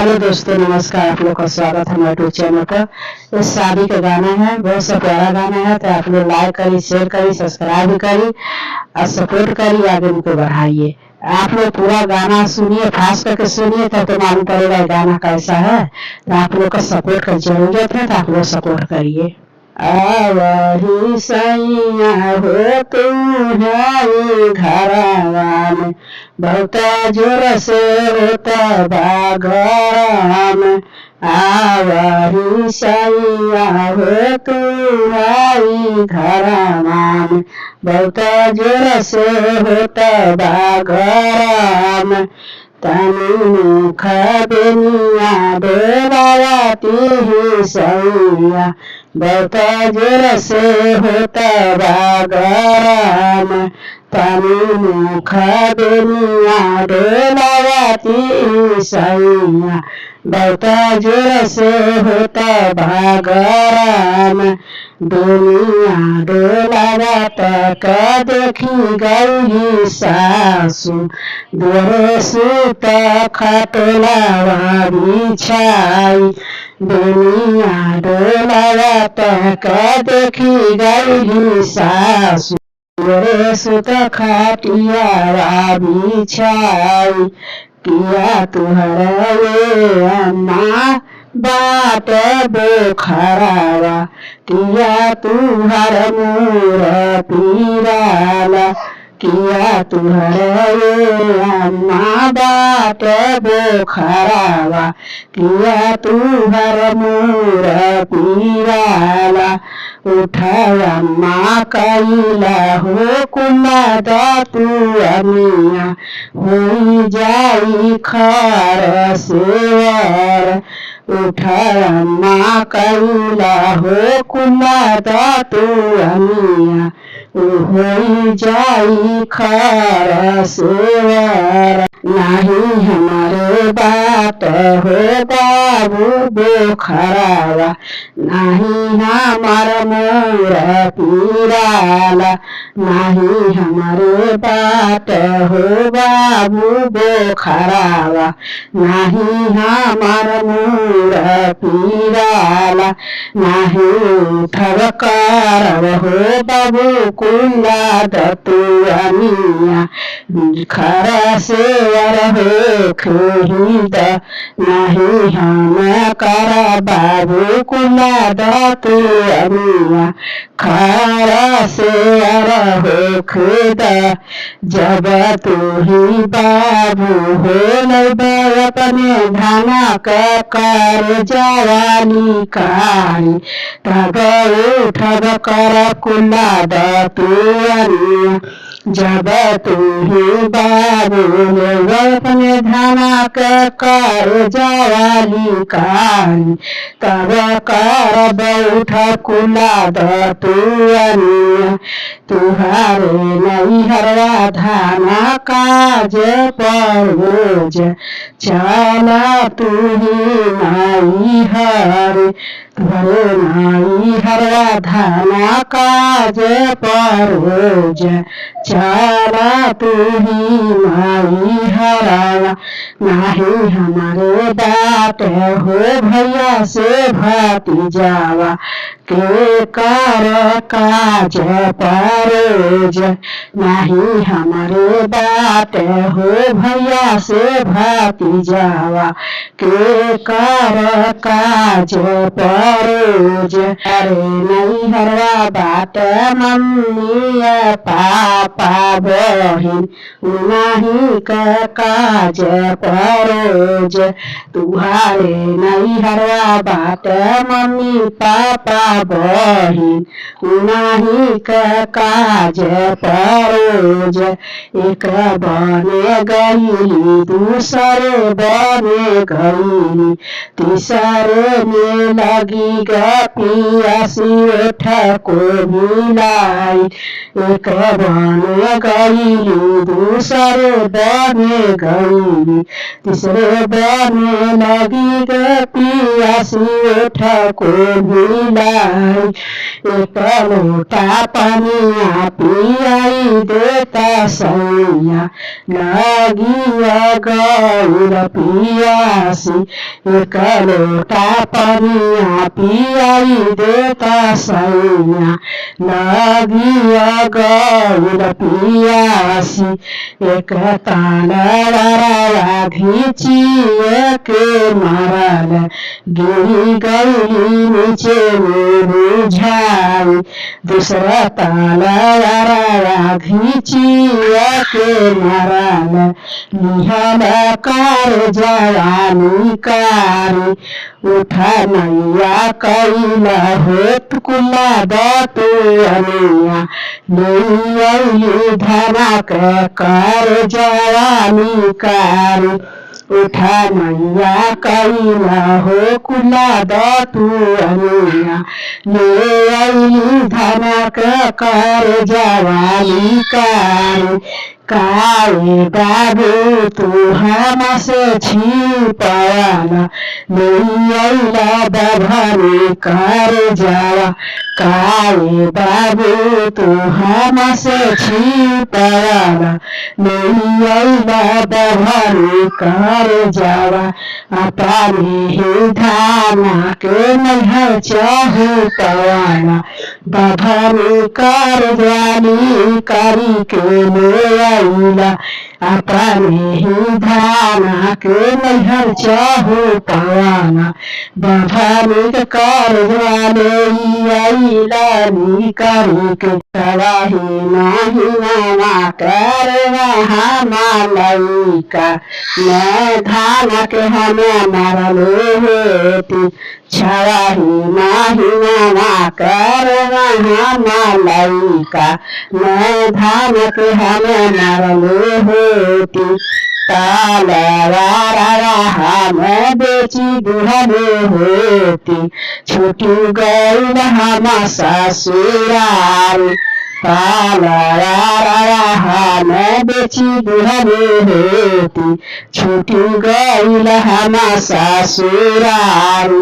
Hello दोस्तों, नमस्कार। आप लोग का स्वागत है हमारे यूट्यूब चैनल पर। ये शादी का गाना है, बहुत सा प्यारा गाना है। तो आप लोग लाइक करिए, शेयर करिए, सब्सक्राइब भी करिए और सपोर्ट करिए, आगे उनको बढ़ाइए। आप लोग पूरा गाना सुनिए, खास करके सुनिए, तब तो मालूम पड़ेगा गाना कैसा है। तो आप लोग का सपोर्ट का जरूरत है, तो आप लोग सपोर्ट करिए। आवही सैया हो तुम है घरवा में, बहुत जोर से होता बागराम। आवही सैया हो तुम है घरवा में, बहुत जोर से होता बागराम। तनु मुख बेनिया डोलाती सैया, बहुत जोर से होता बागराम। तनु मुख बेनिया डोलाती सैया, बहुत जोर से होता बागराम। दुनिया डोलावत का देखी गई सासु, दुरे सुत खटोलावा बिछाई। दुनिया डोलावत का देखी गई सासु, दुरे सुत खटियावा बिछाई। किया तुहरा ये अम्मा बात बोखरावा, किया तुहर मोर पीराला। किया तुहरा ये अम्मा बात बोखरावा, किया तुहर मोर पीराला। उठाया माँ कैला हो कुला दातु अमिया, हो जाई खार सेवर। उठाया माँ कैला हो कुला दातु अमिया, हो जाई खार सेवर। नहीं हमारे बात हो बाबू बोखरावा, नहीं हमार मोर पीराला। नहीं हमारे बात हो बाबू बोखरावा, नहीं हमार मोर पीराला। नहीं उठब करब हो बाबू कुला दतु अमिया, खरा सेवर हो खेहिद। नहीं हम कर बाबू कुला दतु अमिया, खरा सेवर हो खेद। जब तू ही बाबू हो नहीं अपने धाना कर जवानी कारी, तब उठब कर कुला दतु अमिया। जब तू ही बाबू अपने धाना कर जवानी कारी, तब कर बैठ कुला दतु अमिया। तुहारे नहीं हरवा धाना काज परोज, चला तू ही नाई हर। तुहरे नाई हरवा धाना काज परोज, चला तू ही नाई हरावा। नहीं हमारे बात हो भैया से भतीजावा, के कर काज परोज। नहीं हमारे बात हो भैया से भतीजावा, के कर काज परोज। अरे नहीं हरवा बात मम्मी पापा बहिन, नहीं कर काज परोज। तुहारे नहीं हरवा बात मम्मी पापा बहिन, नहीं कर काज परोज। एक बने गईली दूसरे बने गईली, तीसरे में लगी पियासी उठ को मिलाई। एक बने गईली दूसरे बने गईली, तीसरे में लगी गे पियासी उठ को मिलाई एक लोटा पनिया पियाई देता सैया लगी गौर पियासी एक लोटा पनिया पियाई देता सैया लगी गौर पियासी एक तांडरा घीचिए के मारल गिरी गई नीचे में बुझाई दूसरा तांडरा घीचिए के मारल निहल कर जवानी कारी उठा नैया कैला होत कुला दतु अनिया नैया धनक कर जवानी कारी उठा नैया कैला हो कुला दतु अनिया नैया धनक कर जवानी कारी काये बाबू तू हमसे छिपाना नैया बभनी कर जावा काये बाबू तू हमसे छिपाना नैया बभनी कर जावा अपने ही धाना के नहीं चाहू पवाना बभनी कर जानी करी के ले अपने ही धाना के नहीं चाहू पवाना बभनी कर जानी करी के कराही नहीं नाना कर मालैका मैं धान के हमें मरले होती छवाही नाही नाना कर मालैका मैं धान के हमें मरले होती तालवारा में बेची बुढ़ने होती छुटी गई हम ससुराल तालवारा में बेची बुढ़ने होती छुटी गई हम ससुराल।